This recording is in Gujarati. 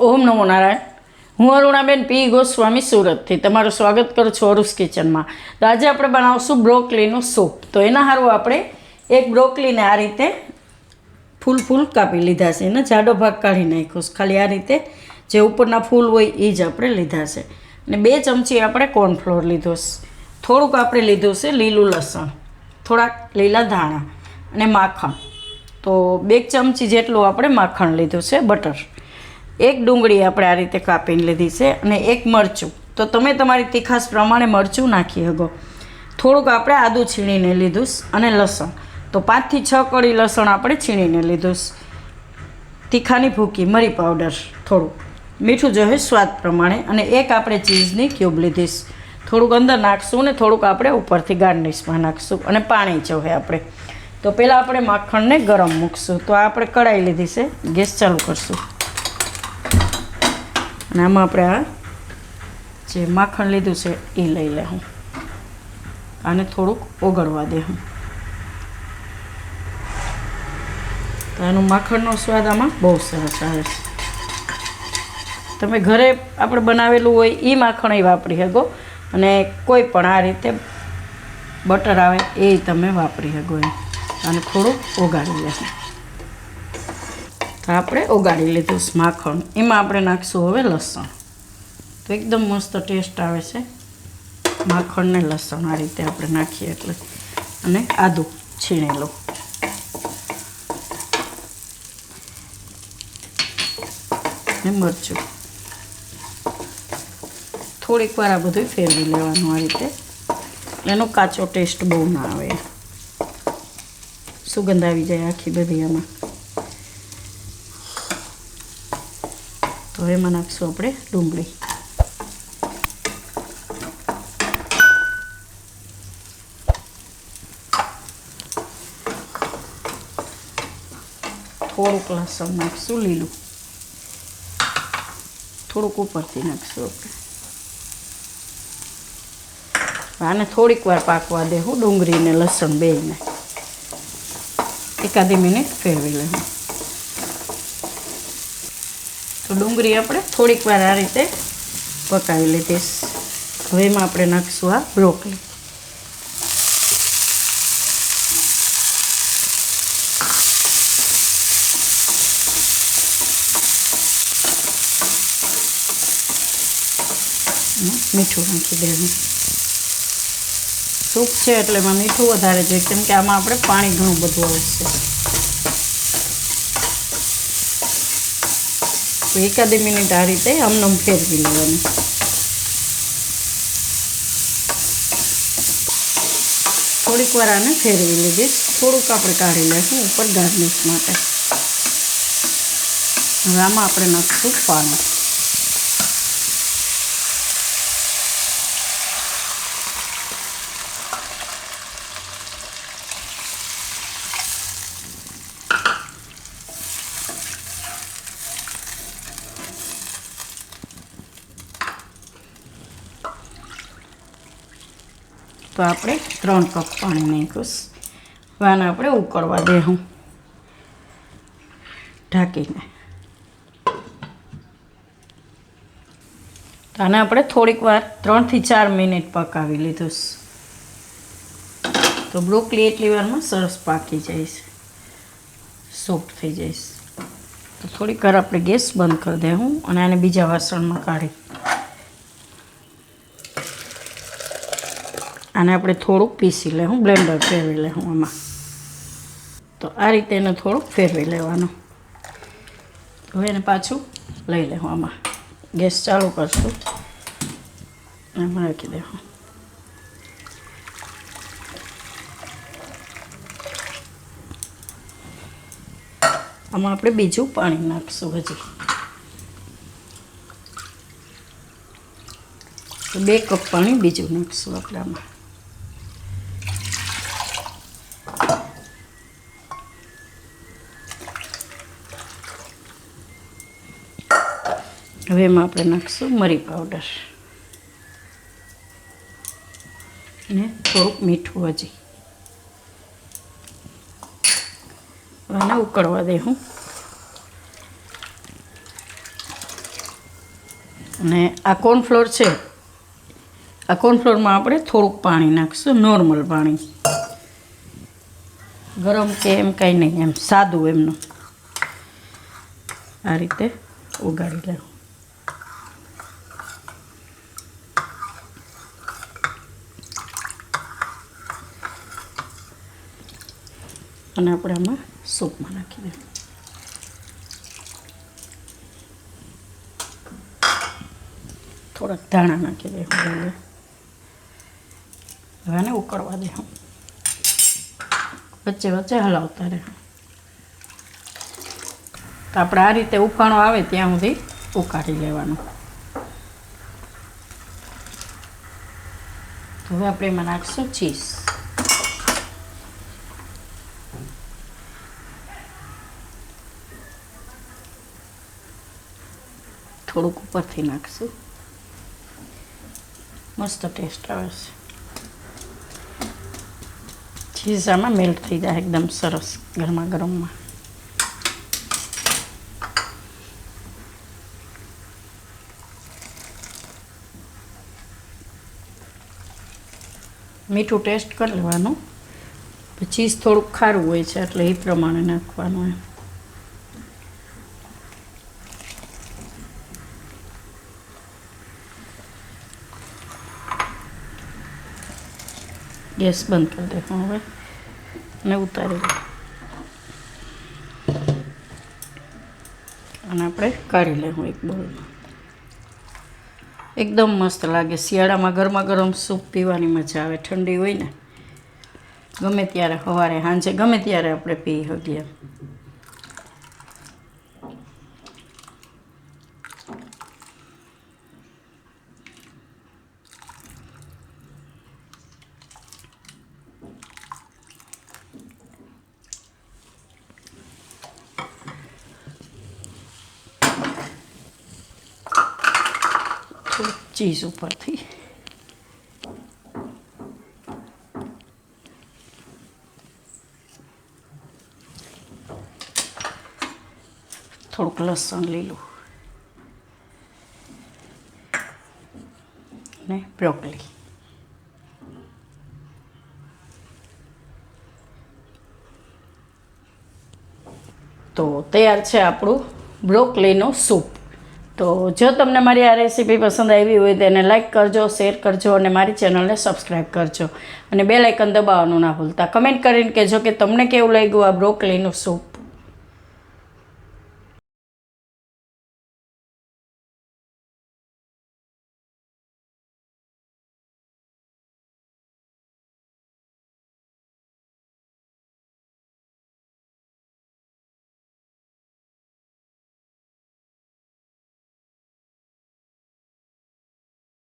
ઓમ નમો નારાયણ. હું અરુણાબેન પી ગોસ્વામી સુરતથી તમારું સ્વાગત કરું છું અરુસ કિચનમાં. તો આજે આપણે બનાવશું બ્રોકલીનું સૂપ. તો એના સારું આપણે એક બ્રોકલીને આ રીતે ફૂલ કાપી લીધા છે. એનો જાડો ભાગ કાઢી નાખ્યો છે. ખાલી આ રીતે જે ઉપરના ફૂલ હોય એ જ આપણે લીધા છે. અને 2 ચમચી આપણે કોર્નફ્લોર લીધો છે. થોડુંક આપણે લીધું છે લીલું લસણ, થોડાક લીલા ધાણા અને માખણ. તો 2 ચમચી જેટલું આપણે માખણ લીધું છે, બટર. 1 ડુંગળી આપણે આ રીતે કાપીને લીધી છે અને 1 મરચું. તો તમે તમારી તીખાશ પ્રમાણે મરચું નાખી શકો. થોડુંક આપણે આદું છીણીને લીધું અને લસણ. તો 5 થી 6 કળી લસણ આપણે છીણીને લીધું. તીખાની ભૂકી, મરી પાવડર થોડું, મીઠું જોઈએ સ્વાદ પ્રમાણે, અને 1 આપણે ચીઝની ક્યુબ લીધીશ. થોડુંક અંદર નાખશું ને થોડુંક આપણે ઉપરથી ગાર્નિશમાં નાખશું, અને પાણી જોઈએ આપણે. તો પહેલાં આપણે માખણને ગરમ મૂકશું. તો આ આપણે કઢાઈ લીધી છે, ગેસ ચાલુ કરશું. અને આમાં આપણે આ જે માખણ લીધું છે એ લઈ લેવું. આને થોડુંક ઓગળવા દેવું. તો એનું માખણનો સ્વાદ આમાં બહુ સરસ આવે છે. તમે ઘરે આપણે બનાવેલું હોય એ માખણ એ વાપરી શકો, અને કોઈ પણ આ રીતે બટર આવે એ તમે વાપરી શકો એમ. અને થોડુંક ઓગાળી લેવું. તો આપણે ઓગાળી લીધું માખણ. એમાં આપણે નાખશું હવે લસણ. તો એકદમ મસ્ત ટેસ્ટ આવે છે માખણ ને લસણ આ રીતે આપણે નાખીએ એટલે. અને આદું છીણેલું. ને મરચું. થોડીક વાર આ બધું ફેરવી લેવાનું આ રીતે. એનો કાચો ટેસ્ટ બહુ ના આવે, સુગંધ આવી જાય આખી બધી આમાં. તો એમાં નાખશું આપણે ડુંગળી. થોડુંક લસણ નાખશું લીલું, થોડુંક ઉપરથી નાખશું આપણે. આને થોડીક વાર પાકવા દેવું, ડુંગળી ને લસણ બેયને. 1 મિનિટ ફેરવી લેવું. તો ડુંગળી આપણે થોડીક વાર આ રીતે પકાવી લીધી. હવે એમાં આપણે નાખશું આ બ્રોકલી. મીઠું નાખી દેવું. સૂપ છે એટલે એમાં મીઠું વધારે જોઈએ, કેમ કે આમાં આપણે પાણી ઘણું બધું આવશે. તો 1 મિનિટ આ રીતે આમનામ ફેરવી લેવાનું. થોડીક વાર આને ફેરવી લીધી. થોડુંક આપણે કાઢી લઈશું ઉપર ગાર્નિશ માટે. હવે આમાં આપણે નાખશું પાણી. તો આપણે 3 કપ પાણી નાખ્યું. હવે આને આપણે ઉકળવા દેવું ઢાંકીને. તો આને આપણે થોડીક વાર 3 થી 4 મિનિટ પકાવી લીધું. તો બ્રોકલી એટલી વારમાં સરસ પાકી જાય છે, સોફ્ટ થઈ જાય છે. તો થોડીક વાર આપણે ગેસ બંધ કરી દેવું અને આને બીજા વાસણમાં કાઢી. આને આપણે થોડુંક પીસી લેવું, બ્લેન્ડર ફેરવી લેવું આમાં. તો આ રીતે એને થોડુંક ફેરવી લેવાનું. હવે એને પાછું લઈ લેવું આમાં. ગેસ ચાલુ કરશું, એમાં રાખી દેવું. આમાં આપણે બીજું પાણી નાખશું હજી. તો 2 કપ પાણી બીજું નાખશું આપણે આમાં. હવે એમાં આપણે નાખશું મરી પાવડર અને થોડુંક મીઠું હજી. આને ઉકળવા દેવું. અને આ કોર્નફ્લોર છે, આ કોર્નફ્લોરમાં આપણે થોડુંક પાણી નાખીશું, નોર્મલ પાણી, ગરમ કે એમ કાંઈ નહીં, એમ સાદું એમનું. આ રીતે ઉગાડી લેવું. અને આપણે આમાં સૂપમાં નાખી દઈએ. થોડાક ધાણા નાખી દઈએ. હવે આને ઉકળવા દે, વચ્ચે વચ્ચે હલાવતા રહે. તો આપણે આ રીતે ઉફાણો આવે ત્યાં સુધી ઉકાળી લેવાનું. તો હવે આપણે એમાં નાખીશું ચીઝ. થોડુંક ઉપરથી નાખશું, મસ્ત ટેસ્ટ આવે છે. ચીઝ આમાં મેલ્ટ થઈ જાય એકદમ સરસ ગરમા ગરમમાં. મીઠું ટેસ્ટ કરી લેવાનું. ચીઝ થોડુંક ખારું હોય છે એટલે એ પ્રમાણે નાખવાનું એમ. ગેસ બંધ કરી દેવાનું હવે અને ઉતારી દે. અને આપણે કાઢી લેવું એક બોલમાં. એકદમ મસ્ત લાગે. શિયાળામાં ગરમા ગરમ સૂપ પીવાની મજા આવે. ઠંડી હોય ને ગમે ત્યારે, સવારે સાંજે ગમે ત્યારે આપણે પી શકીએ. ચીઝ ઉપરથી થોડુંક લસણ લીલું ને બ્રોકોલી. તો તૈયાર છે આપણું બ્રોકોલીનું સૂપ. તો જો તમને મારી આ રેસીપી પસંદ આવી હોય તો એને લાઇક કરજો, શેર કરજો અને મારી ચેનલને સબસ્ક્રાઈબ કરજો અને બેલ આઇકન દબાવવાનું ના ભૂલતા. કમેન્ટ કરીને કહેજો કે તમને કેવું લાગ્યું આ બ્રોકોલીનું સૂપ.